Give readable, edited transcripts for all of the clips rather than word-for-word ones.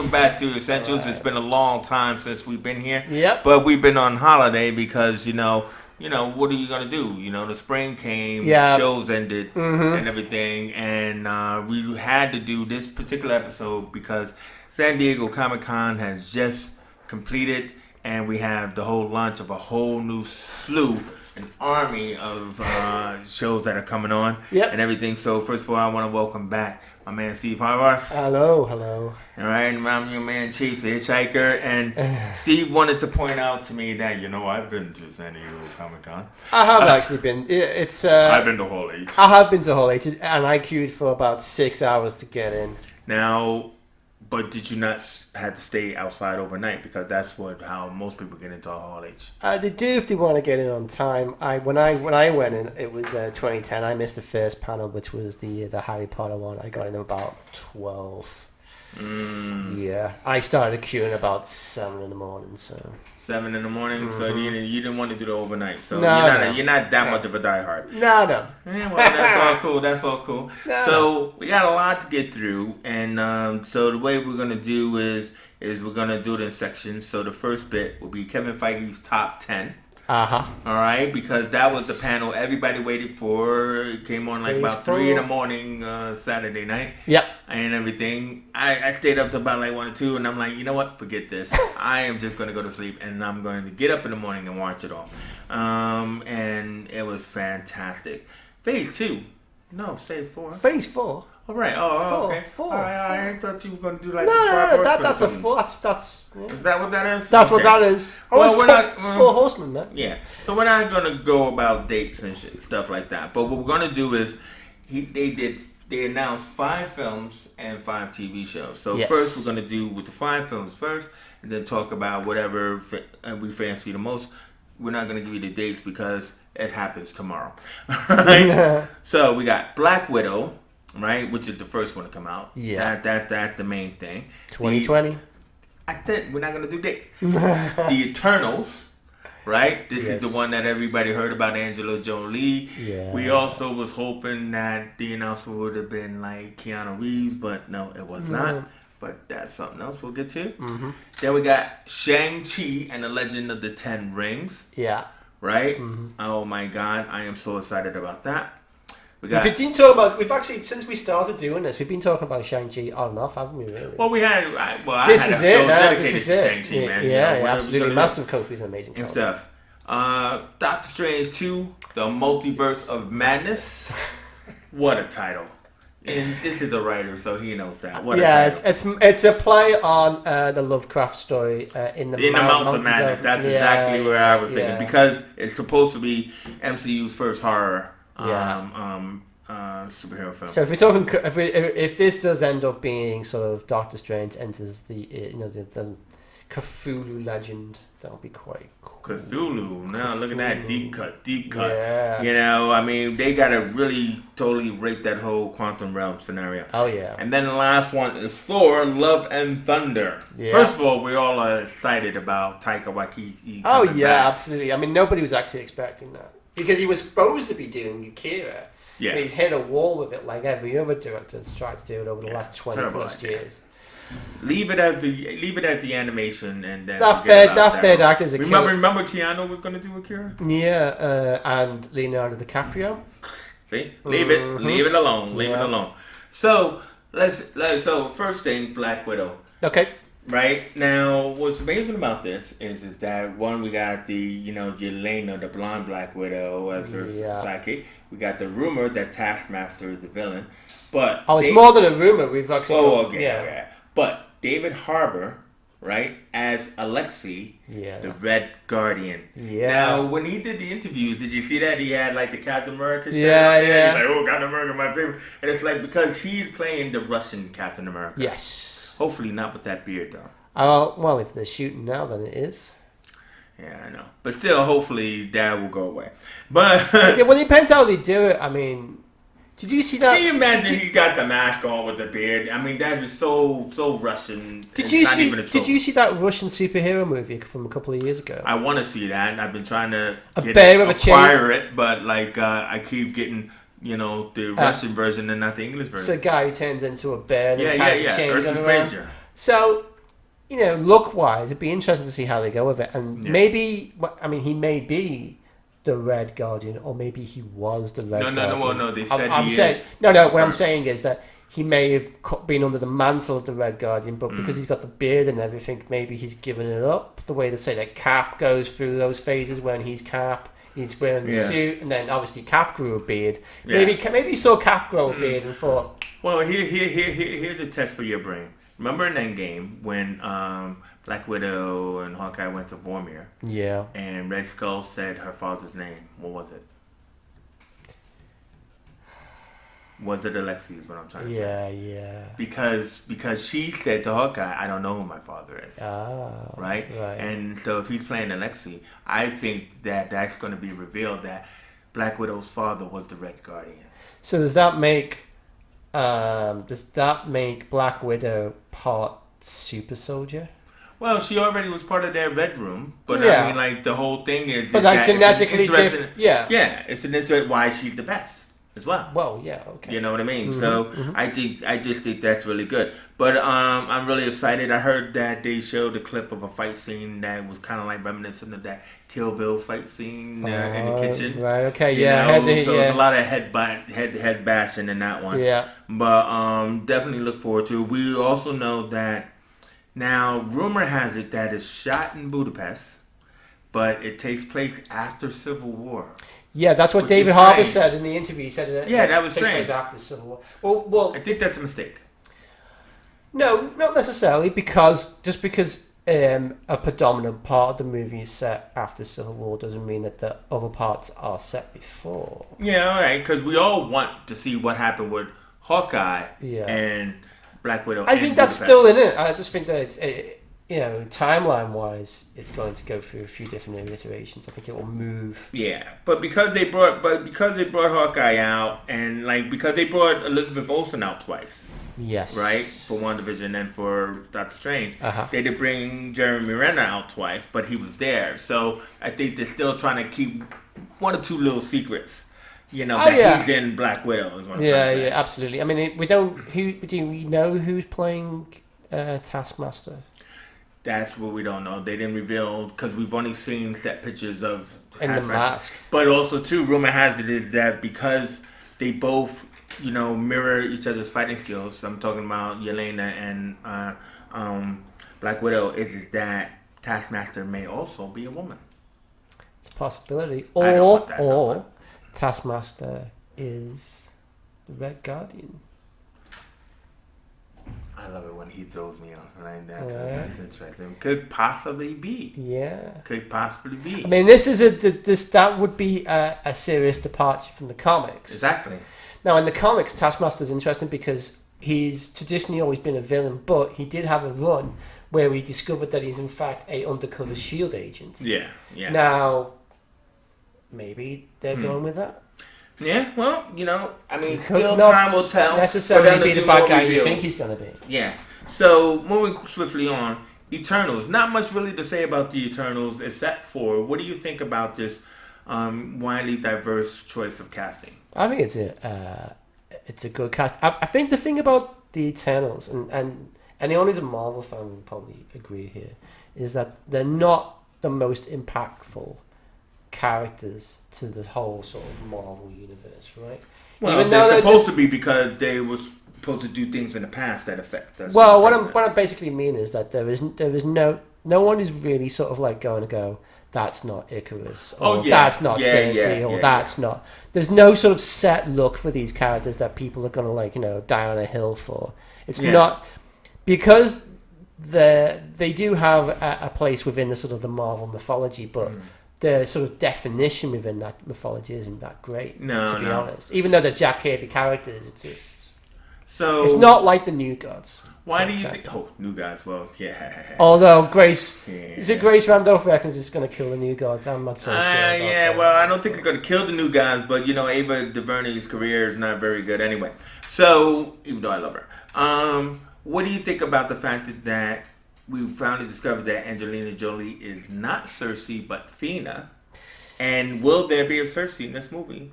welcome back to Essentials. Right. It's been a long time since we've been here. Yep. But we've been on holiday because, what are you going to do? The spring came, shows ended, and everything. And we had to do this particular episode because San Diego Comic-Con has just completed, and we have the whole launch of a whole new slew, an army of shows that are coming on and everything. So first of all, I want to welcome back my man Steve Horvarth. Hello. All right, and I'm your man Chase the Hitchhiker. And Steve wanted to point out to me that, I've been to San Diego Comic-Con. I have actually been. I've been to Hall H. I have been to Hall H, and I queued for about 6 hours to get in. Now, but did you not have to stay outside overnight? Because that's how most people get into Hall H. They do if they want to get in on time. When I went in, it was 2010. I missed the first panel, which was the Harry Potter one. I got in about 12. Yeah, I started queuing about 7 in the morning. So 7 in the morning. So you didn't want to do the overnight. So no, you're not that much of a diehard. No. Yeah, well, that's all cool. So we got a lot to get through, and so the way we're gonna do is we're gonna do it in sections. So the first bit will be Kevin Feige's top 10. All right, because that was the panel everybody waited for. It came on about 3 in the morning Saturday night. Yep. And everything. I stayed up to about 1 or 2, and I'm like, you know what? Forget this. I am just going to go to sleep, and I'm going to get up in the morning and watch it all. And it was fantastic. Phase 2. No, Phase 4. Phase 4. All right. Okay. 4. All right. I thought you were going to do No. That's a 4. That's. Yeah. Is that what that is? That's what that is. Well, we're not 4 horsemen, man. Yeah. So we're not going to go about dates and stuff like that. But what we're going to do is they announced 5 films and 5 TV shows. So first we're going to do with the 5 films first, and then talk about whatever we fancy the most. We're not going to give you the dates because it happens tomorrow. Right? So we got Black Widow, right, which is the first one to come out. Yeah. That's the main thing. 2020. I think we're not going to do dates. The Eternals. Right? This is the one that everybody heard about, Angela Jolie. Yeah. We also was hoping that the announcement would have been like Keanu Reeves, but no, it was not. But that's something else we'll get to. Mm-hmm. Then we got Shang-Chi and the Legend of the Ten Rings. Yeah. Right? Mm-hmm. Oh my God, I am so excited about that. We've actually, since we started doing this, we've been talking about Shang-Chi on and off, haven't we, really? Well, I had this a is show it. dedicated This is to it. Shang-Chi, man. Yeah, absolutely. Master of Kofi's an amazing and stuff. Doctor Strange 2, The Multiverse of Madness. What a title. And this is a writer, so he knows that. What a title. It's a play on the Lovecraft story in the Mountains of Madness. That's exactly where I was thinking. Because it's supposed to be MCU's first horror superhero film. So if we're talking, if this does end up being sort of Doctor Strange enters the Cthulhu legend, that'll be quite cool. Cthulhu. Now look at that deep cut. Yeah. I mean, they gotta really totally rape that whole quantum realm scenario. Oh yeah. And then the last one is Thor: Love and Thunder. Yeah. First of all, we all are excited about Taika Waititi. Oh yeah, back. Absolutely. I mean, nobody was actually expecting that because he was supposed to be doing Akira. Yeah. And he's hit a wall with it like every other director has tried to do it over the last 20 plus years. Leave it as the animation, and then that third act is Akira. Remember Keanu was going to do Akira? Yeah, and Leonardo DiCaprio. See, leave it alone. So so first thing, Black Widow. Okay. Right now, what's amazing about this is that one, we got the Yelena, the blonde Black Widow, as her sidekick. We got the rumor that Taskmaster is the villain, but it's more than a rumor. We've actually okay. But David Harbour, right, as Alexei, the Red Guardian. Yeah. Now, when he did the interviews, did you see that he had like the Captain America shirt? Yeah. He's like, Captain America, my favorite, and it's like because he's playing the Russian Captain America. Yes. Hopefully not with that beard, though. Well, if they're shooting now, then it is. Yeah, I know. But still, hopefully that will go away. But it depends how they do it. I mean, did you see that? Can you imagine he's got the mask on with the beard? I mean, that is so Russian. Did you see that Russian superhero movie from a couple of years ago? I want to see that. I've been trying to acquire it, but I keep getting the Russian version and not the English version. It's a guy who turns into a bear. Yeah. Ursus Major. So look-wise, it'd be interesting to see how they go with it. And maybe, he may be the Red Guardian, or maybe he was the Red Guardian. No. They said is. No. What I'm saying is that he may have been under the mantle of the Red Guardian, but because he's got the beard and everything, maybe he's given it up. The way they say that Cap goes through those phases when he's Cap. He's wearing the suit, and then obviously Cap grew a beard. Yeah. Maybe he saw Cap grow a beard and thought... Well, here's a test for your brain. Remember in Endgame when Black Widow and Hawkeye went to Vormir? Yeah. And Red Skull said her father's name. What was it? Was it Alexi is what I'm trying to say. Yeah. Because she said to Hawkeye, I don't know who my father is. Ah. Right? And so if he's playing Alexi, I think that's going to be revealed that Black Widow's father was the Red Guardian. So does that make Black Widow part super soldier? Well, she already was part of their Red Room, but I mean, like, the whole thing is... But like genetically different... Yeah, it's an interest why she's the best as well. Well, yeah, okay. You know what I mean? So I just think that's really good. But I'm really excited. I heard that they showed a clip of a fight scene that was kind of like reminiscent of that Kill Bill fight scene in the kitchen. Right, okay, So it's a lot of head bashing in that one. Yeah. But definitely look forward to it. We also know that now, rumor has it that it's shot in Budapest, but it takes place after Civil War. Yeah, that's what David Horvath said in the interview. He said that was strange. After Civil War. Well, I think that's a mistake. No, not necessarily, because a predominant part of the movie is set after Civil War doesn't mean that the other parts are set before. Yeah, all right, because we all want to see what happened with Hawkeye and Black Widow. I think that's still in it. I just think that it's... timeline-wise, it's going to go through a few different iterations. I think it will move. Yeah, but because they brought Hawkeye out, and because they brought Elizabeth Olsen out twice. Yes. Right, for WandaVision and for Doctor Strange, they did bring Jeremy Renner out twice, but he was there. So I think they're still trying to keep one or two little secrets. He's in Black Widow. Is what I'm trying to say. Absolutely. I mean, do we know who's playing Taskmaster? That's what we don't know. They didn't reveal because we've only seen set pictures of in the mask. But also, too, rumor has it that because they both, mirror each other's fighting skills. I'm talking about Yelena and Black Widow. Is that Taskmaster may also be a woman? It's a possibility. Or Taskmaster is the Red Guardian. I love it when he throws me off. Right? That's interesting. Could possibly be. Yeah. Could possibly be. I mean, that would be a serious departure from the comics. Exactly. Now, in the comics, Taskmaster's interesting because he's traditionally always been a villain, but he did have a run where we discovered that he's in fact a undercover S.H.I.E.L.D. agent. Yeah. Now, maybe they're going with that. Yeah, well, time will tell. Necessarily be the bad guy you think he's going to be. Yeah. So, moving swiftly on, Eternals. Not much really to say about the Eternals except for, what do you think about this widely diverse choice of casting? I think it's a good cast. I think the thing about the Eternals, and anyone who's a Marvel fan will probably agree here, is that they're not the most impactful characters to the whole sort of Marvel universe, right? Well, even they're supposed to be because they were supposed to do things in the past that affect us. Well, what I basically mean is that there is no one is really sort of like going to go, that's not Icarus, or that's not Cersei, or that's not. There's no sort of set look for these characters that people are going to die on a hill for. It's not because they do have a place within the sort of the Marvel mythology, but. The sort of definition within that mythology isn't that great, to be honest. Even though they're Jack Kirby characters, it's not like the New Gods. Why do you think? Oh, New Gods. Well, yeah. Although Grace Randolph reckons it's going to kill the New Gods. I'm not so sure. Well, I don't think it's going to kill the New Gods, but Ava DuVernay's career is not very good anyway. So, even though I love her, what do you think about the fact that we finally discovered that Angelina Jolie is not Cersei, but Thena. And will there be a Cersei in this movie?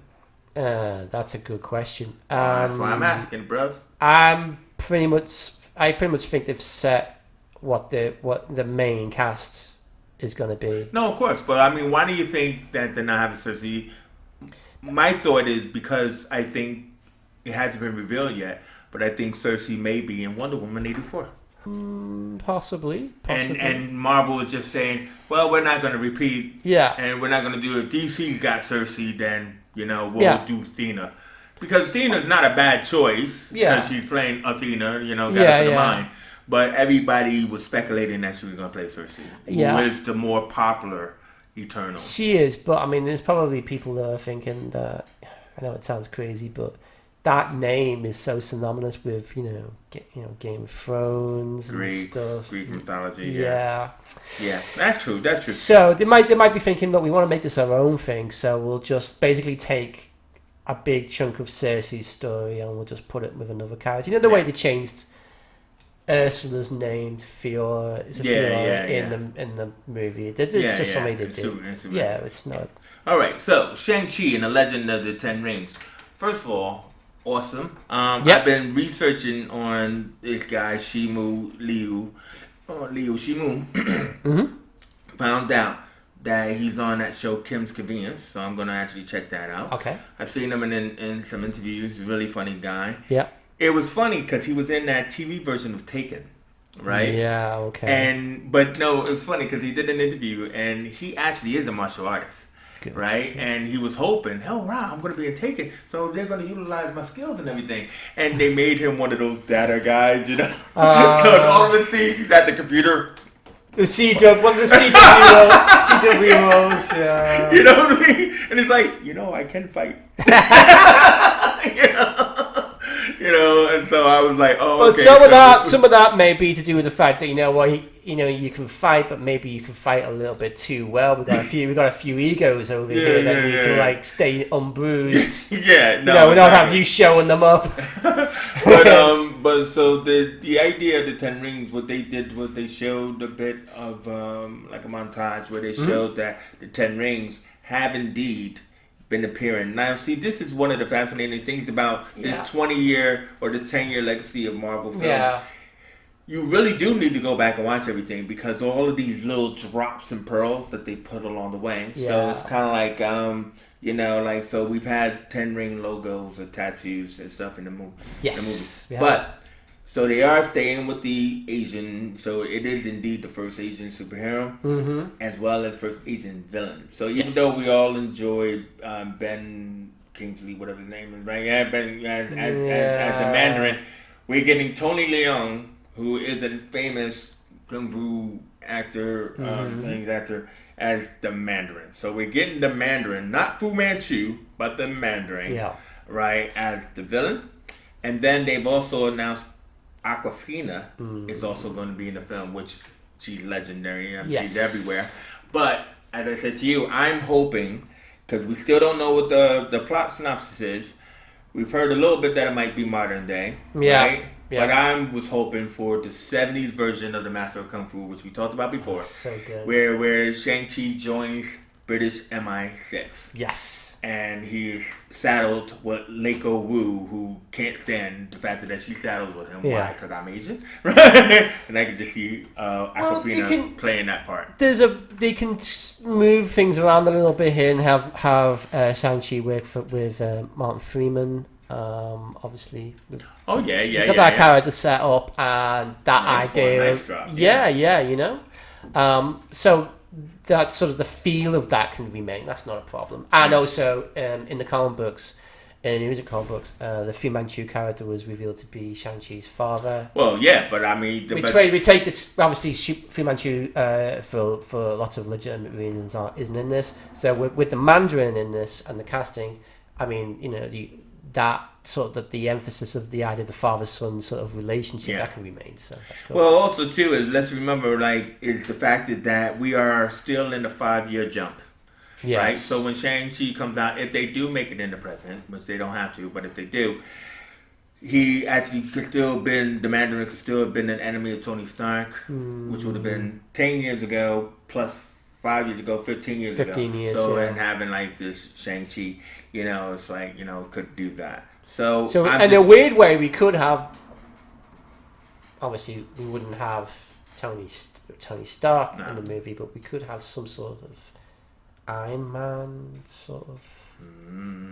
That's a good question. That's why I'm asking, bruv. I pretty much think they've set what the main cast is going to be. No, of course, but I mean, why do you think that they're not having Cersei? My thought is because I think it hasn't been revealed yet, but I think Cersei may be in Wonder Woman 84. Possibly. And Marvel is just saying, well, we're not going to repeat. Yeah. And we're not going to do it. DC's got Cersei, then, we'll do Athena. Because Athena's not a bad choice. Yeah. Because she's playing Athena, got her to the mind. But everybody was speculating that she was going to play Cersei. Yeah. Who is the more popular Eternal. She is, but I mean, there's probably people that are thinking that, I know it sounds crazy, but that name is so synonymous with Game of Thrones and stuff. Greek mythology. Yeah, that's true. So they might be thinking, look, we want to make this our own thing, so we'll just basically take a big chunk of Cersei's story and we'll just put it with another character. You know the way they changed Ursula's name to Fiora in the movie. It's just something they do. It's not. All right, so Shang-Chi and the Legend of the Ten Rings. First of all, awesome. I've been researching on this guy, Liu Shimu. Mm-hmm. Found out that he's on that show Kim's Convenience, so I'm going to actually check that out. Okay. I've seen him in some interviews. He's a really funny guy. Yeah. It was funny because he was in that TV version of Taken, right? Yeah, okay. But no, it was funny because he did an interview and he actually is a martial artist. Good. Right? And he was hoping, wow, I'm going to be a Taken, so they're going to utilize my skills and everything. And they made him one of those data guys, So in all of the scenes, he's at the computer. One of the CW roles, yeah. You know what I mean? And it's like, I can fight. And so I was like, oh, okay. But some of that may be to do with the fact that you can fight, but maybe you can fight a little bit too well. We got a few egos over here that need to stay unbruised. We don't have you showing them up. but so the idea of the Ten Rings, what they did was they showed a bit of like a montage where they showed that the Ten Rings have indeed been appearing. Now, see, this is one of the fascinating things about this 20-year or the 10-year legacy of Marvel films. Yeah. You really do need to go back and watch everything because all of these little drops and pearls that they put along the way. Yeah. So it's kind of like, so we've had 10 ring logos or tattoos and stuff in the movie. Yes. Yeah. But, so they are staying with the Asian, so it is indeed the first Asian superhero, as well as first Asian villain. So even though we all enjoyed Ben Kingsley, whatever his name is, right? Yeah, Ben as the Mandarin, we're getting Tony Leung, who is a famous kung fu actor, as the Mandarin. So we're getting the Mandarin, not Fu Manchu, but the Mandarin, right, as the villain. And then they've also announced Awkwafina is also going to be in the film, which she's legendary. She's everywhere. But as I said to you, I'm hoping, because we still don't know what the plot synopsis is. We've heard a little bit that it might be modern day, right? Yeah. But I was hoping for the 70s version of the Master of Kung Fu, which we talked about before. So good. Where Shang-Chi joins British MI6. Yes. And he's saddled with Leiko Wu, who can't stand the fact that she's saddled with him. Yeah. Why? Because I'm Asian, right? And I can just see Awkwafina playing that part. They can move things around a little bit here and have Shang-Chi work with Martin Freeman. Obviously. Oh yeah. You've got that character set up and that idea. Nice drop. So that sort of the feel of that can remain. That's not a problem. And also in the comic books, in the original comic books, the Fu Manchu character was revealed to be Shang-Chi's father. Well, yeah, but I mean, we take this obviously Fu Manchu for lots of legitimate reasons isn't in this. So with the Mandarin in this and the casting, I mean, that sort of the emphasis of the idea of the father-son sort of relationship that can remain. So that's cool. Well, also too is let's remember is the fact that we are still in the 5-year jump. Yes. Right? So when Shang-Chi comes out, if they do make it in the present, which they don't have to, but if they do, he actually the Mandarin could still have been an enemy of Tony Stark, which would have been 10 years ago plus 5 years ago, 15 years ago. 15 years, and having this Shang-Chi, it's could do that. So in a weird way, we could have. Obviously, we wouldn't have Tony Stark in the movie, but we could have some sort of Iron Man sort of.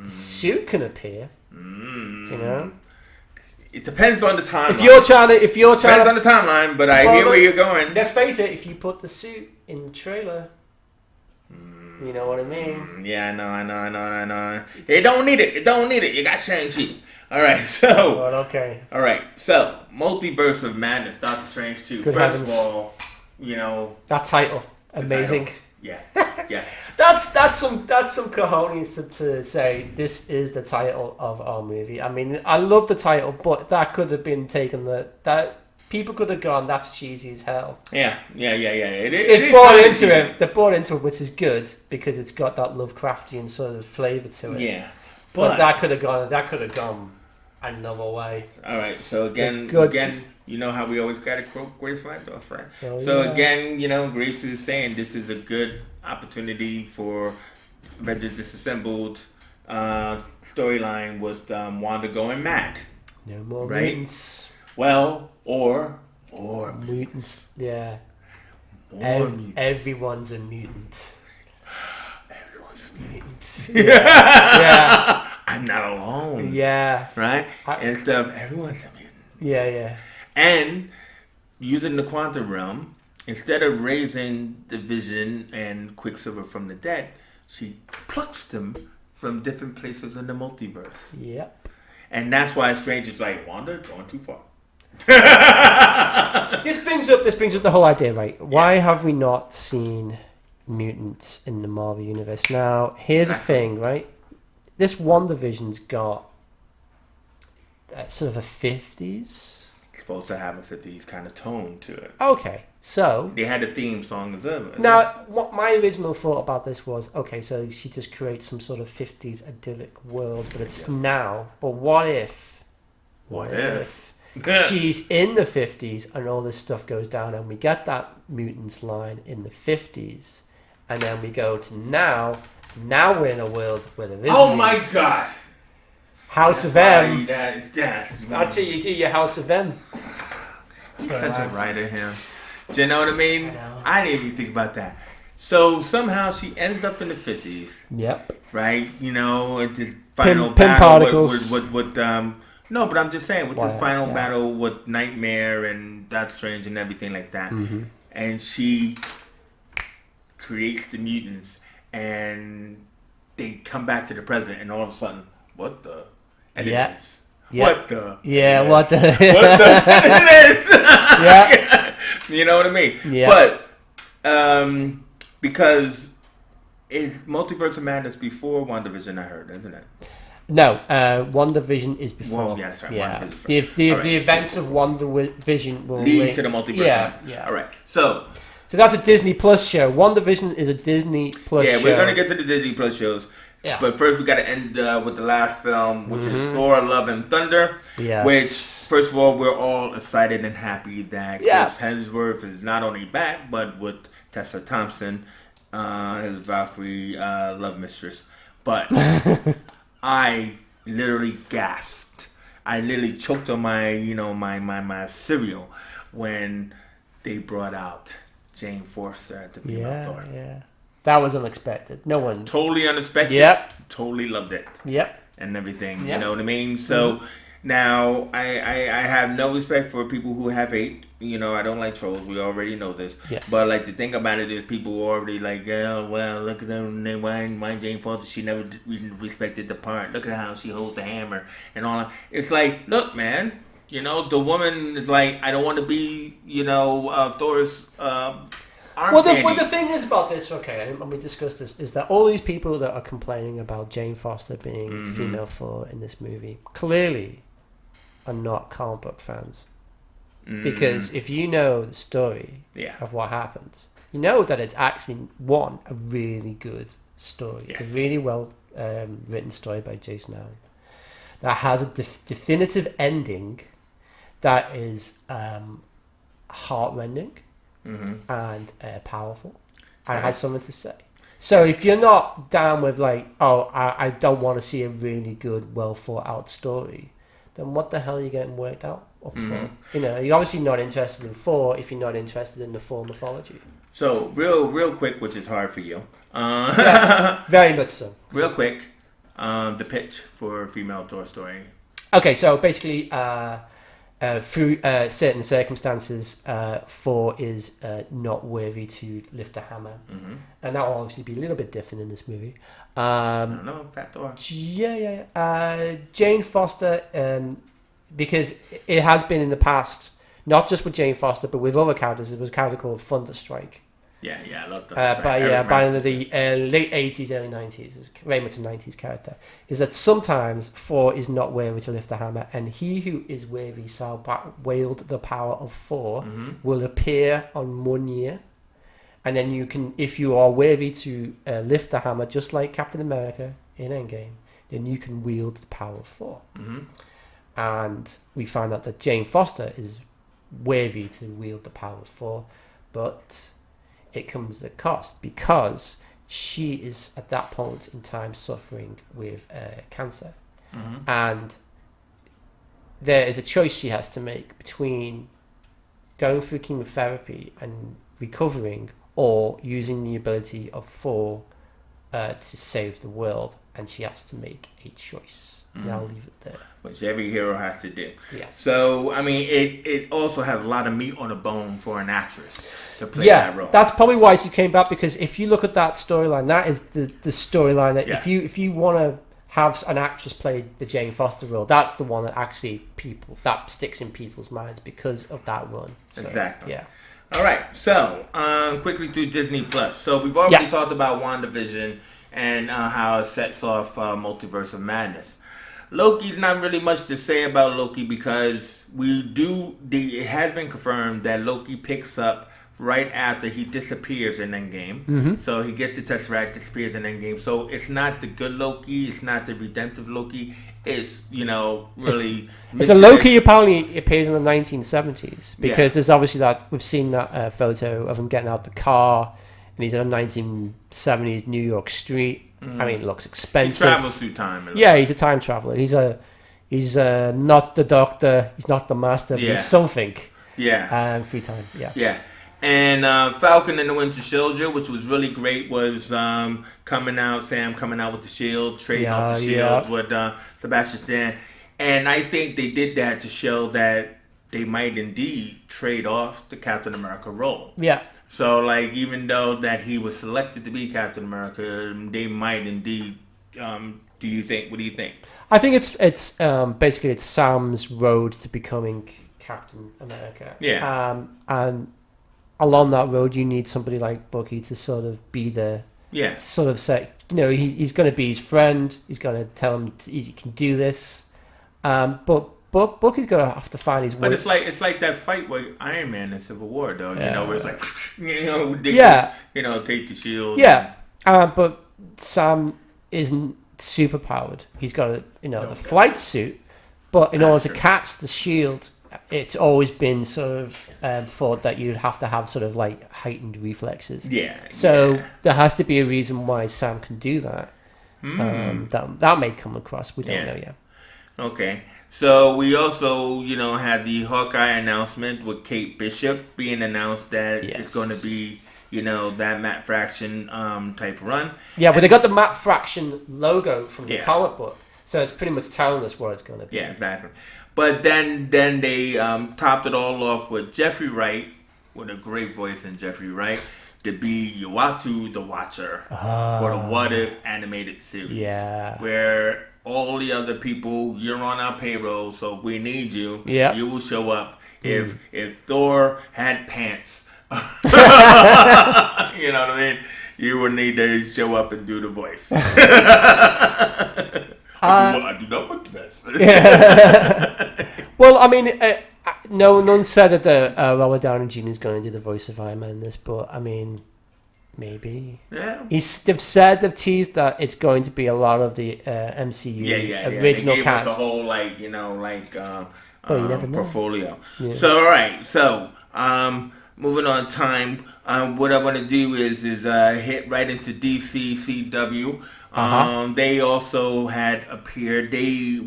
The suit can appear. You know. It depends on the timeline. If you're trying depends on the timeline, but I hear where you're going. Let's face it. If you put the suit in the trailer, you know what I mean. Yeah, I know. It don't need it. You got Shang-Chi. All right, so. Well, okay. All right, so Multiverse of Madness, Doctor Strange 2. Good First heavens. of all, you know. That title, amazing. Yes. That's some cojones to say this is the title of our movie. I mean, I love the title, but that could have been taken that people could have gone, that's cheesy as hell. Yeah. They bought into it. They bought into it, which is good because it's got that Lovecraftian sort of flavor to it. Yeah, but that could have gone another way. All right, so again, you know how we always got to quote Grace Randolph, right? Again, you know, Grace is saying this is a good opportunity for Avengers Disassembled storyline with Wanda going mad. No more mutants. Well, or mutants. Yeah. Mutants. Everyone's a mutant. Everyone's a mutant. Yeah. I'm not alone. Yeah. Right? And stuff. Everyone's a mutant. Yeah. And using the quantum realm, instead of raising the Vision and Quicksilver from the dead, she plucks them from different places in the multiverse. Yep. And that's why Strange is like, Wanda, going too far. This brings up the whole idea, right? Why have we not seen mutants in the Marvel universe? Now, here's a thing, right? This WandaVision's got sort of a 50s. It's supposed to have a 50s kind of tone to it. Okay, so they had a theme song as well. Now, what my original thought about this was, okay, so she just creates some sort of 50s idyllic world, but it's now. But what if she's in the 50s and all this stuff goes down and we get that mutants line in the 50s and then we go to now we're in a world where there is Oh mutants. My God. House of M. That's how you do your House of M. He's such a writer, him. Do you know what I mean? I didn't even think about that. So somehow she ends up in the 50s. Yep. Right? You know, at the final Pin battle particles. with no, but I'm just saying, with this final battle with Nightmare and Doctor Strange and everything like that. Mm-hmm. And she creates the mutants and they come back to the present and all of a sudden, what the? And it is. Yep. What the? Yeah, what the? What the? It is. Yeah. You know what I mean? Yeah. But because it's Multiverse of Madness before WandaVision, I heard, isn't it? No, WandaVision is before. Well, yeah, that's right. Yeah. The the events of WandaVision will lead to the multiverse. Yeah. All right. So that's a Disney Plus show. WandaVision is a Disney Plus show. Yeah, we're gonna get to the Disney Plus shows. Yeah. But first, we got to end with the last film, which is Thor: Love and Thunder. Yes. Which, first of all, we're all excited and happy that Chris Hemsworth is not only back, but with Tessa Thompson, his Valkyrie love mistress. But I literally gasped. I literally choked on my cereal when they brought out Jane Forster at the female Thor. Yeah. That was unexpected. No one. Totally unexpected. Yep. Totally loved it. Yep. And everything. Yep. You know what I mean? So now I have no respect for people who have hate. You know, I don't like trolls. We already know this. Yes. But like the thing about it is people who already like, oh, well, look at them. Why Jane Foster? She never respected the part. Look at how she holds the hammer and all that. It's like, look, man. You know, the woman is like, I don't want to be, Thor's Well, the thing is about this, okay, and we discussed this, is that all these people that are complaining about Jane Foster being female Thor in this movie clearly are not comic book fans. Because if you know the story of what happens, you know that it's actually, a really good story. Yes. It's a really well written story by Jason Aaron that has a definitive ending that is heartrending. And powerful, and it has something to say. So if you're not down with like, I don't want to see a really good, well thought out story, then what the hell are you getting worked out up for? You're obviously not interested in Thor if you're not interested in the Thor mythology. So, real quick, which is hard for you. Yeah, very much so. Real quick, the pitch for a female Thor story. Okay, so basically, through certain circumstances, Thor is not worthy to lift a hammer. And that will obviously be a little bit different in this movie. I don't know, Fat Thor. Yeah. Jane Foster, because it has been in the past, not just with Jane Foster, but with other characters. There was a character called Thunderstrike. Yeah, I love that. By the late 80s, early 90s. It was very much a 90s character. Is that sometimes Thor is not worthy to lift the hammer, and he who is worthy shall wield the power of Thor will appear on 1 year. And then you can, if you are worthy to lift the hammer, just like Captain America in Endgame, then you can wield the power of Thor. And we find out that Jane Foster is worthy to wield the power of Thor, but it comes at a cost because she is at that point in time suffering with cancer. And there is a choice she has to make between going through chemotherapy and recovering or using the ability of Thor to save the world, and she has to make a choice. And I'll leave it there. Which every hero has to do. Yes. So, I mean, it also has a lot of meat on the bone for an actress to play that role. That's probably why she came back, because if you look at that storyline, that is the storyline that if you want to have an actress play the Jane Foster role, that's the one that actually that sticks in people's minds because of that run. So, exactly. Yeah. All right. So, quickly through Disney Plus. So, we've already talked about WandaVision and how it sets off Multiverse of Madness. Loki's not really much to say about Loki because it has been confirmed that Loki picks up right after he disappears in Endgame. So he gets the Tesseract, disappears in Endgame. So it's not the good Loki, it's not the redemptive Loki. It's, really... It's a Loki apparently appears in the 1970s because there's obviously that, we've seen that photo of him getting out the car and he's in a 1970s New York street. I mean, it looks expensive. He travels through time. He's a time traveler. He's not the Doctor. He's not the Master. But he's something. Free time. Yeah. And Falcon and the Winter Soldier, which was really great, was coming out. Sam coming out with the shield, trading off the shield with Sebastian Stan. And I think they did that to show that they might indeed trade off the Captain America role. Yeah. So, even though that he was selected to be Captain America, they might indeed. What do you think? I think it's basically it's Sam's road to becoming Captain America. Yeah. And along that road, you need somebody like Bucky to sort of be there. Yeah. To sort of say, he's going to be his friend. He's going to tell him he can do this. But Bucky's gonna have to find his way. But it's like that fight with Iron Man in Civil War, though. Where it's like, take the shield. Yeah, but Sam isn't super powered. He's got the flight suit, but in order to catch the shield, it's always been sort of thought that you'd have to have sort of like heightened reflexes. Yeah. So there has to be a reason why Sam can do that. That may come across. We don't know yet. Okay. So we also, had the Hawkeye announcement with Kate Bishop being announced that it's going to be, that Matt Fraction type run. Yeah, but they got the Matt Fraction logo from the comic book, so it's pretty much telling us what it's going to be. Yeah, exactly. But then they topped it all off with Jeffrey Wright, with a great voice in Jeffrey Wright, to be Uatu the Watcher for the What If animated series. Yeah. Where all the other people, you're on our payroll, so we need you. Yeah. You will show up. If Thor had pants, you know what I mean? You would need to show up and do the voice. I do not want this. Well, I mean, none said that Robert Downey Jr. is going to do the voice of Iron Man in this, but I mean, maybe. Yeah. They've teased that it's going to be a lot of the MCU original they gave cast. us a whole portfolio. Yeah. So all right, so moving on time. What I want to do is hit right into DCCW. They also had appeared.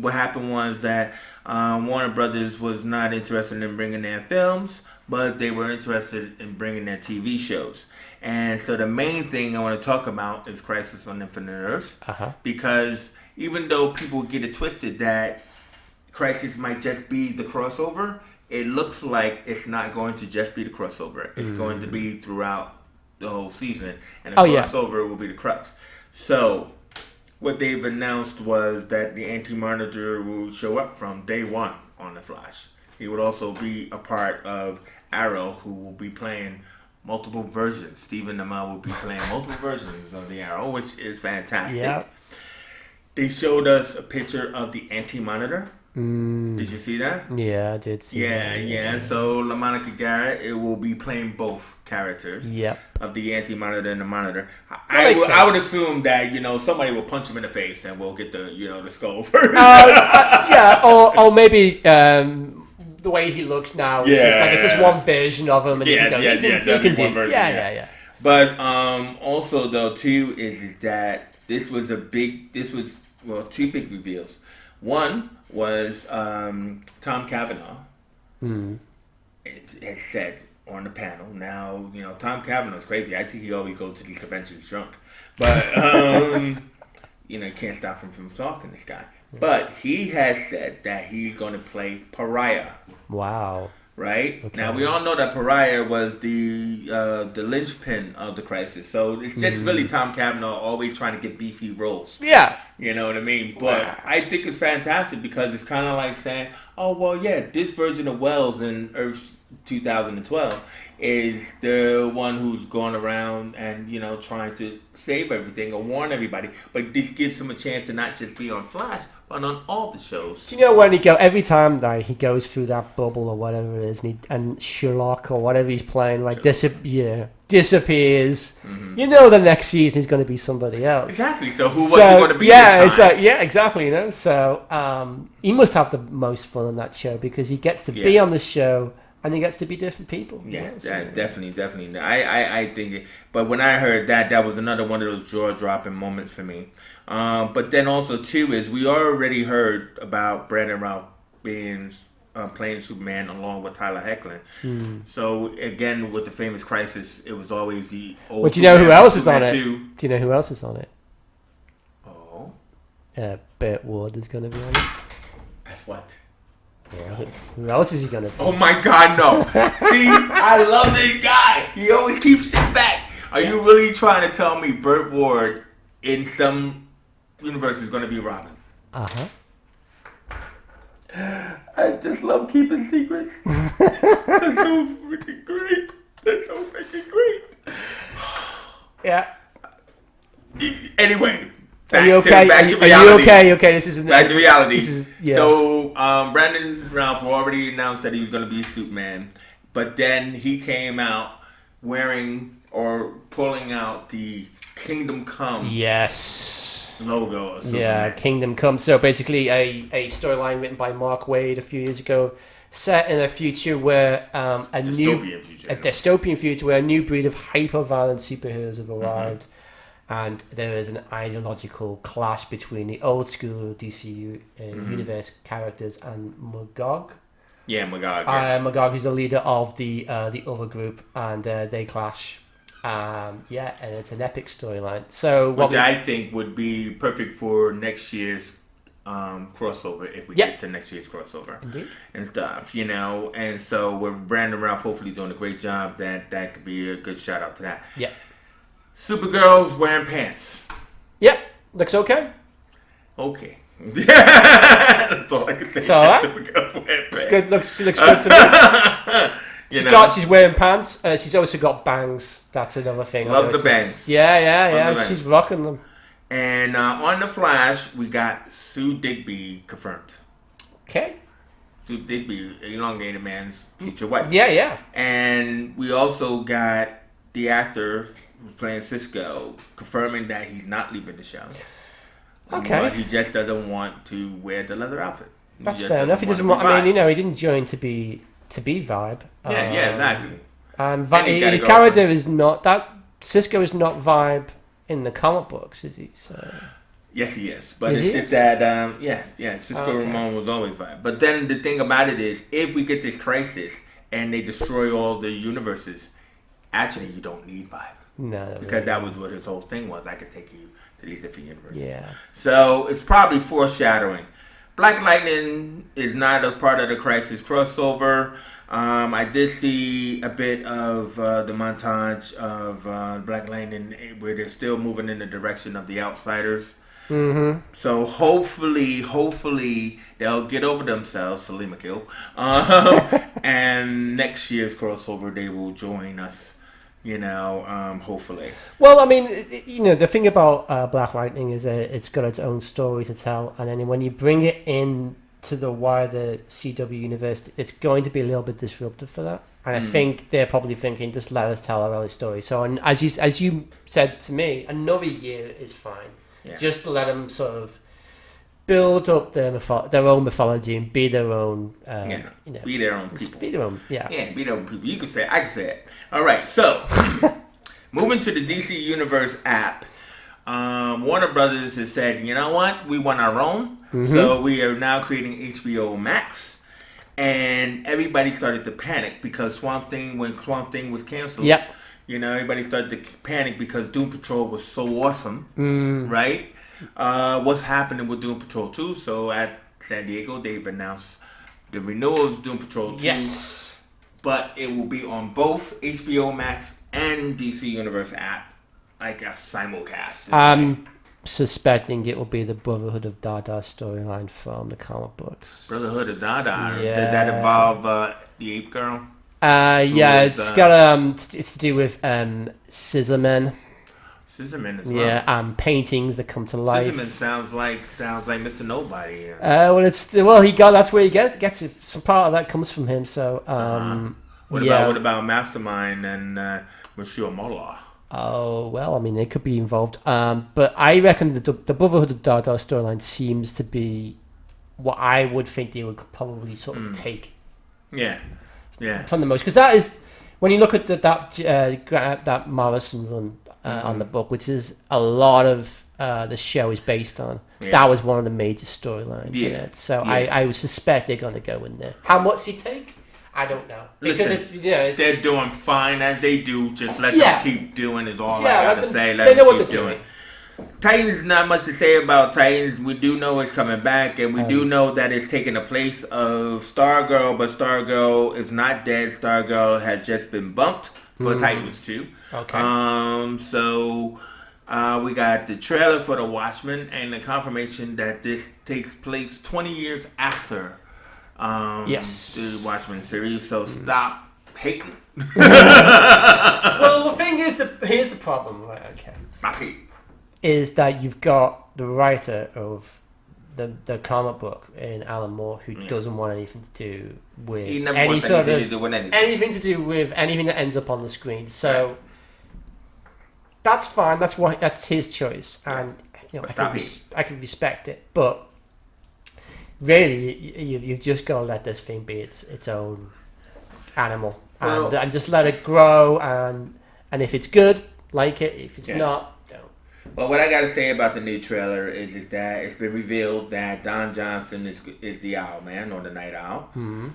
What happened was that Warner Brothers was not interested in bringing their films, but they were interested in bringing their TV shows. And so the main thing I want to talk about is Crisis on Infinite Earths, because even though people get it twisted that Crisis might just be the crossover, it looks like it's not going to just be the crossover. It's going to be throughout the whole season, and the crossover will be the crux. So what they've announced was that the Anti-Monitor will show up from day one on The Flash. He would also be a part of Arrow, who will be playing multiple versions. Stephen Amell will be playing multiple versions of the Arrow, which is fantastic. Yep. They showed us a picture of the Anti-Monitor. Did you see that? Yeah, I did see that. Yeah. So LaMonica Garrett, it will be playing both characters of the Anti-Monitor and the Monitor. I would assume that, somebody will punch him in the face and we'll get the, the skull first. Or maybe the way he looks now is it's just one version of him, and you can do one version. Yeah. But also though too is that two big reveals. One was Tom Cavanaugh. It said on the panel. Now, Tom Cavanaugh is crazy. I think he always goes to these conventions drunk. But, you can't stop him from talking, this guy. But he has said that he's going to play Pariah. Wow. Right? Okay. Now, we all know that Pariah was the linchpin of the Crisis. So it's just really Tom Cavanaugh always trying to get beefy roles. Yeah. You know what I mean? But I think it's fantastic because it's kind of like saying, oh, well, yeah, this version of Wells in Earth 2012 is the one who's going around and, trying to save everything or warn everybody. But this gives him a chance to not just be on Flash, but on all the shows. Do you know when every time that he goes through that bubble or whatever it is, and Sherlock or whatever he's playing, disappears. The next season is going to be somebody else. Exactly. So who was he going to be? Exactly. So he must have the most fun on that show because he gets to be on the show. And he gets to be different people. Yeah, definitely. I think it. But when I heard that was another one of those jaw-dropping moments for me. But then also, too, is we already heard about Brandon Routh being playing Superman along with Tyler Hoechlin. So, again, with the famous Crisis, it was always the old But do you know who else is on it? Do you know who else is on it? Oh? Burt Ward is going to be on it. That's what? Yeah. Who else is he gonna be? Oh my God, no! See, I love this guy. He always keeps shit back. Are you really trying to tell me Burt Ward in some universe is gonna be Robin? I just love keeping secrets. That's so freaking great. Yeah. Anyway. Are you okay? Are you okay? Okay, this isn't back to reality. So, Brandon Routh already announced that he was going to be Superman, but then he came out wearing or pulling out the Kingdom Come logo of Superman. Yeah, Kingdom Come. So basically, a storyline written by Mark Waid a few years ago, set in a future where a dystopian future where a new breed of hyper-violent superheroes have arrived. And there is an ideological clash between the old school DC universe characters and Magog. Yeah, Magog. Magog is the leader of the other group, and they clash. And it's an epic storyline. So, which I think would be perfect for next year's crossover if we get to next year's crossover. Indeed. And stuff, And so with Brandon Routh hopefully doing a great job, that could be a good shout out to that. Yeah. Supergirl's wearing pants. Yep, looks okay. Okay. That's all I can say. It's all right. Supergirl's wearing pants. Good. Looks good to me. She's wearing pants. She's also got bangs. That's another thing. Love the bangs. Yeah. She's rocking them. And on The Flash, we got Sue Digby confirmed. Okay. Sue Digby, elongated man's future wife. Yeah. And we also got the actor who's playing Cisco confirming that he's not leaving the show. Okay. But he just doesn't want to wear the leather outfit. That's fair enough. He doesn't want. He didn't join to be Vibe. Yeah, exactly. His character is not that. Cisco is not Vibe in the comic books, is he? So. Yes, he is. But it's just that, Cisco Ramon was always Vibe. But then the thing about it is, if we get this crisis and they destroy all the universes, actually you don't need Vibe. No. Because that was what his whole thing was. I could take you to these different universes. Yeah. So it's probably foreshadowing. Black Lightning is not a part of the Crisis crossover. I did see a bit of the montage of Black Lightning where they're still moving in the direction of the Outsiders. Mm-hmm. So hopefully they'll get over themselves, Salima Kill, and next year's crossover they will join us. Hopefully. Well, I mean, the thing about Black Lightning is it's got its own story to tell, and then when you bring it in to the wider CW universe, it's going to be a little bit disruptive for that. And I think they're probably thinking, just let us tell our own story. So, and as you said to me, another year is fine. Yeah. Just to let them sort of build up their own mythology and be their own. Be their own people. Be their own, be their own people. You can say it. I can say it. All right, so moving to the DC Universe app, Warner Brothers has said, you know what, we want our own. Mm-hmm. So we are now creating HBO Max, and everybody started to panic because when Swamp Thing was canceled. Yep. Everybody started to panic because Doom Patrol was so awesome, right? What's happening with Doom Patrol 2? So at San Diego, they've announced the renewal of Doom Patrol 2. Yes. But it will be on both HBO Max and DC Universe app, like a simulcast. I'm suspecting it will be the Brotherhood of Dada storyline from the comic books. Brotherhood of Dada? Yeah. Did that involve the Ape Girl? It's got it's to do with Scissormen. Scissormen as well. Yeah, paintings that come to life. Scissormen sounds like Mr. Nobody. That's where he gets it. Some part of that comes from him. So what about Mastermind and Monsieur Mola? Oh well, I mean they could be involved. But I reckon the Brotherhood of Dada storyline seems to be what I would think they would probably sort of take. Yeah. From the most, because that is when you look at that Morrison run on the book, which is a lot of the show is based on. Yeah. That was one of the major storylines in it. So I would suspect they're going to go in there. How much he take? I don't know. Because they're doing fine as they do. Just let them keep doing is all I gotta say. They know what they're doing. Titans, not much to say about Titans. We do know it's coming back, and we do know that it's taking the place of Stargirl, but Stargirl is not dead. Stargirl has just been bumped for Titans 2. Okay. So we got the trailer for The Watchmen and the confirmation that this takes place 20 years after the Watchmen series. So stop hating. Well, the thing is, here's the problem, right? Okay. Stop hating. Is that you've got the writer of the comic book in Alan Moore who doesn't want anything to do with anything to do with anything that ends up on the screen. So that's fine. That's his choice, and I can respect it. But really, you've just got to let this thing be its own animal, and just let it grow. And if it's good, like it. If it's not. Well, what I got to say about the new trailer is that it's been revealed that Don Johnson is the Owl Man, or the Night Owl. Mm-hmm.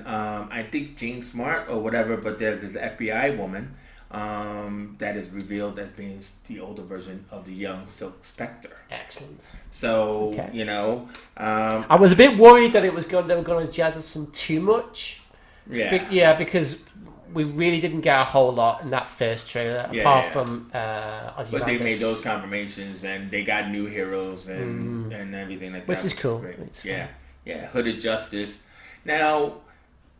I think Jean Smart or whatever, but there's this FBI woman that is revealed as being the older version of the young Silk Spectre. Excellent. So, I was a bit worried that they were going to jettison too much. Yeah. Because we really didn't get a whole lot in that first trailer, apart from Ozymandias. But they made those confirmations, and they got new heroes and everything like that. Which is cool. Yeah. Hooded Justice. Now,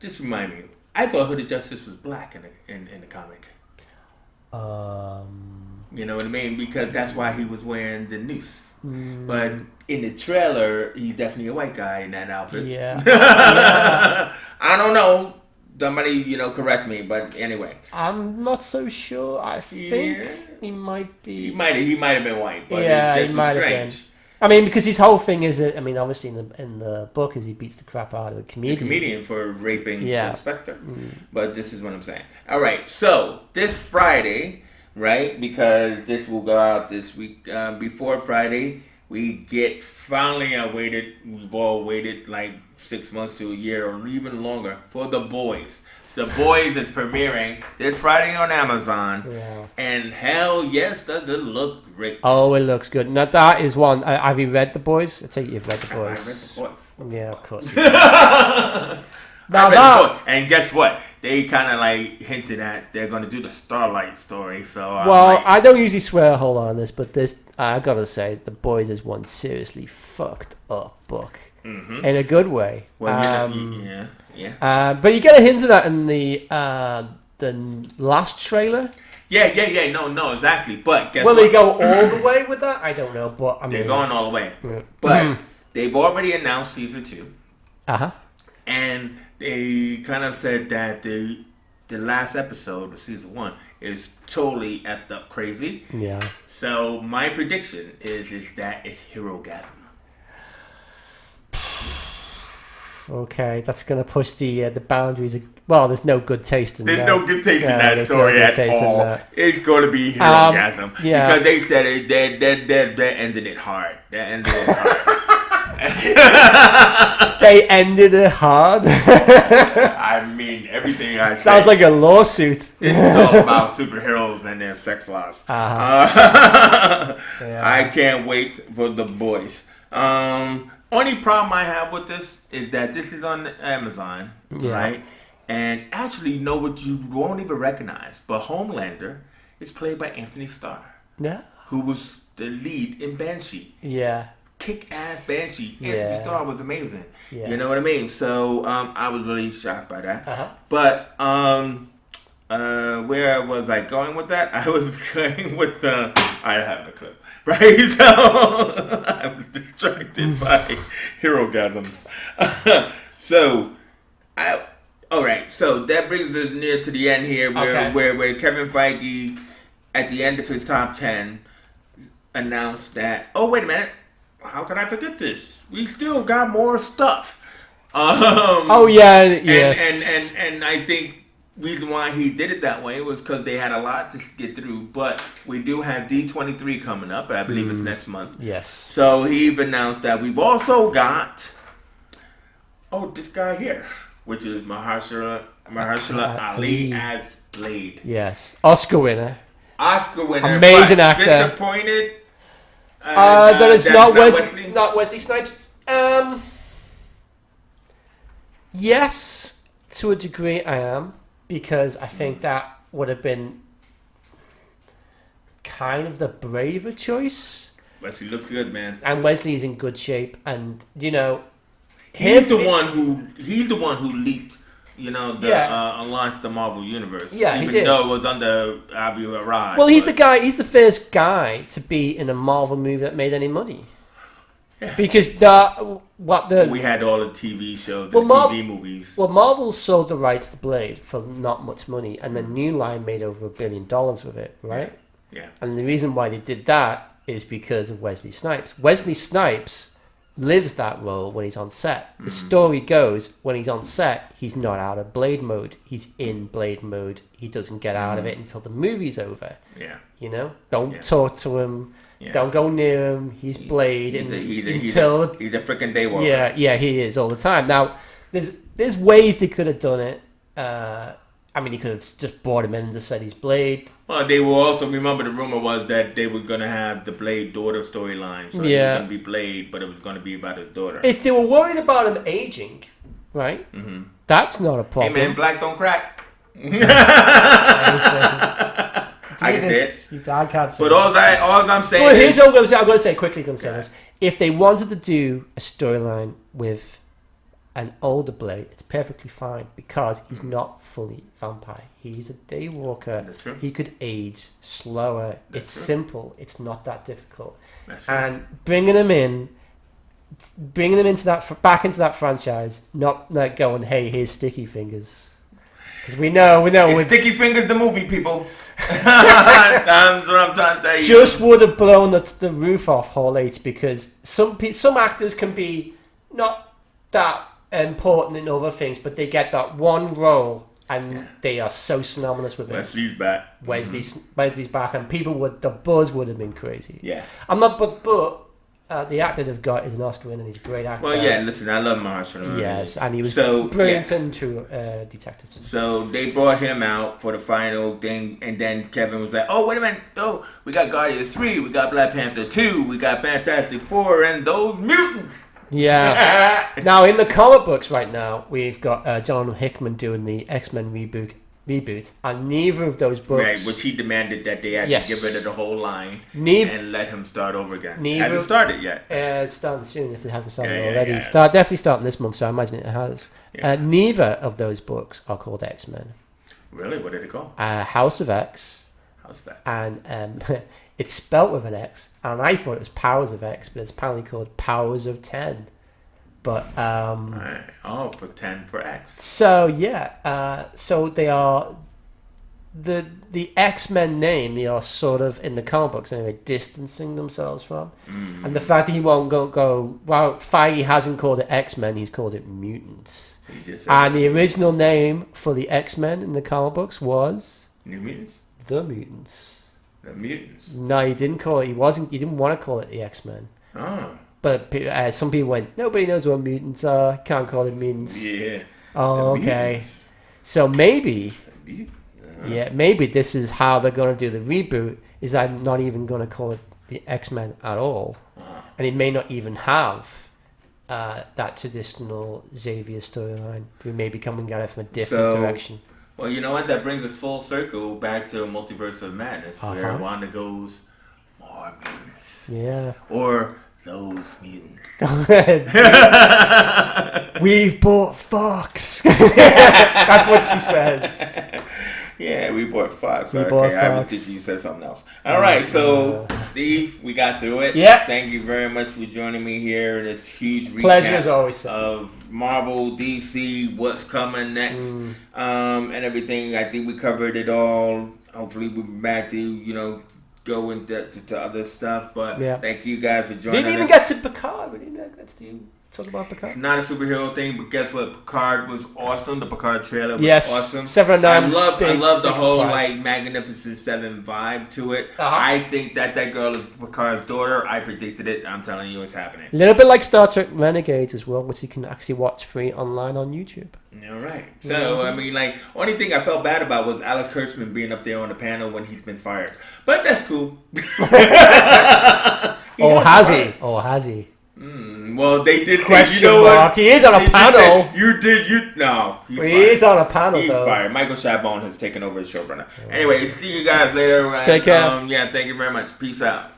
just remind me, I thought Hooded Justice was black in the comic. You know what I mean? Because that's why he was wearing the noose. But in the trailer, he's definitely a white guy in that outfit. Yeah. I don't know. Somebody, correct me, but anyway. I'm not so sure. I think he might be. He might have been white, but it just was strange. I mean, because his whole thing is, I mean, obviously in the book, is he beats the crap out of the comedian. The comedian for raping Phil Spector. But this is what I'm saying. All right, so this Friday, right? Because this will go out this week. Before Friday, we get finally. We've all waited like 6 months to a year or even longer for The Boys. The Boys is premiering this Friday on Amazon. Yeah. And hell yes, does it look great. Oh, it looks good. Now, that is one. Have you read The Boys? I take you've read The Boys. I read The Boys. Yeah, of course. And guess what? They kind of like hinted at they're going to do the Starlight story. So I don't usually swear a whole lot on this, but this, I got to say, The Boys is one seriously fucked up book. Mm-hmm. In a good way. Well, yeah. But you get a hint of that in the last trailer. Yeah. No, exactly. But guess what? Will they go all the way with that? I don't know, but I mean, they're going all the way. Yeah. But they've already announced season 2. And they kind of said that the last episode of season 1 is totally effed up crazy. Yeah. So my prediction is that it's Herogasm. Okay, that's going to push the boundaries. Well, there's no good taste in that. There's no good taste in that story at all. It's going to be Herogasm. Because they said they ended it hard. They ended it hard? I mean, everything I say. Sounds like a lawsuit. This is all about superheroes and their sex lives. I can't wait for The Boys. Only problem I have with this is that this is on Amazon, right? And actually, you know what you won't even recognize, but Homelander is played by Anthony Starr. Yeah. Who was the lead in Banshee. Yeah. Kick-ass Banshee. Anthony Starr was amazing. Yeah. You know what I mean? So, I was really shocked by that. But, where was I going with that? I was going with I have the clip. Right? So I was distracted by Herogasms. All right. So that brings us near to the end here where Kevin Feige, at the end of his top 10, announced that, oh, wait a minute. How can I forget this? We still got more stuff. Yes. And I think reason why he did it that way was because they had a lot to get through. But we do have D23 coming up. I believe it's next month. Yes. So he announced that we've also got this guy here, which is Mahershala Ali as Blade. Yes. Oscar winner. Amazing actor. Disappointed. That it's not Wesley Snipes. Yes, to a degree I am. Because I think that would have been kind of the braver choice. Wesley looked good, man. And Wesley's in good shape, and he's the one who leaped, launched the Marvel universe. Yeah, even he did. Though it was under Avi Arad. Well, he's the first guy to be in a Marvel movie that made any money. Yeah. Because we had all the TV shows, TV movies. Well, Marvel sold the rights to Blade for not much money, and the New Line made over $1 billion with it, right? Yeah. And the reason why they did that is because of Wesley Snipes. Wesley Snipes lives that role when he's on set. The story goes, when he's on set, he's not out of Blade mode. He's in Blade mode. He doesn't get out of it until the movie's over. Yeah. Don't talk to him. Yeah. Don't go near him. He's Blade. He's a freaking daywalker. Yeah, he is all the time. Now, there's ways they could have done it. He could have just brought him in and just said he's Blade. Well, they will also remember the rumor was that they were going to have the Blade daughter storyline. So he was going to be Blade, but it was going to be about his daughter. If they were worried about him aging, right? Mm-hmm. That's not a problem. Hey man, black don't crack. I can say it. I can't say it. But all I'm saying is... I'm going to say quickly, this. If they wanted to do a storyline with an older Blade, it's perfectly fine because he's not fully vampire. He's a daywalker. That's true. He could age slower. It's simple. It's not that difficult. That's true. And bringing him back into that franchise, not like going, hey, here's Sticky Fingers. Because we know. It's Sticky Fingers, the movie, people. That's what I'm trying to tell you. Just would have blown the roof off Hall H, because some actors can be not that important in other things, but they get that one role and they are so synonymous with it. Wesley's back. Wesley's back, and the buzz would have been crazy. Yeah. I'm not, but the actor they've got is an Oscar winner, and he's a great actor. Well, yeah, listen, I love Mahershala. Yes, and he was brilliant in True Detectives. So they brought him out for the final thing, and then Kevin was like, "Oh, wait a minute! Oh, we got Guardians 3, we got Black Panther 2, we got Fantastic Four, and those mutants." Yeah. Now in the comic books right now, we've got John Hickman doing the X-Men reboot, and neither of those books, right, which he demanded that they actually get rid of the whole line and let him start over again. Hasn't started yet. It's starting soon if it hasn't started already. Yeah. Definitely starting this month, so I imagine it has. Yeah. Neither of those books are called X-Men. Really? What are they called? House of X. And it's spelt with an X, and I thought it was Powers of X, but it's apparently called Powers of 10. But for 10 for X. So yeah, so they are the X-Men name. They are sort of in the comic books anyway, distancing themselves from, and the fact that he won't go. Well, Feige hasn't called it X-Men; he's called it mutants. And the original name for the X-Men in the comic books was New Mutants. The Mutants. The Mutants. No, he didn't call it. He didn't want to call it the X-Men. Oh. But some people went, nobody knows what mutants are. Can't call them mutants. Yeah. Oh, okay. So maybe, maybe this is how they're going to do the reboot. Is I'm not even going to call it the X-Men at all, and it may not even have that traditional Xavier storyline. We may be coming at it from a different direction. Well, you know what? That brings us full circle back to Multiverse of Madness, where Wanda goes, more mutants. Yeah. Or those mutants. We've bought Fox. That's what she says. Yeah, we bought Fox. I think you said something else. All right, so Steve, we got through it. Yeah. Thank you very much for joining me here in this huge recap. Pleasure as always, of Marvel, DC, what's coming next, and everything. I think we covered it all. Hopefully, we'll be back to go into other stuff. But thank you guys for joining us. Didn't even get to Picard. We didn't get to talk about Picard. It's not a superhero thing, but guess what? Picard was awesome. The Picard trailer was awesome. 7 9. I love the whole Magnificent Seven vibe to it. I think that girl is Picard's daughter. I predicted it. I'm telling you, it's happening. A little bit like Star Trek Renegades as well, which you can actually watch free online on YouTube. All right. So, I mean, only thing I felt bad about was Alex Kurtzman being up there on the panel when he's been fired. But that's cool. Or has he? Well, they did say, what? He is on a panel. He is on a panel, He's fired. Michael Chabon has taken over as showrunner. Anyway, see you guys later. Take care. Thank you very much. Peace out.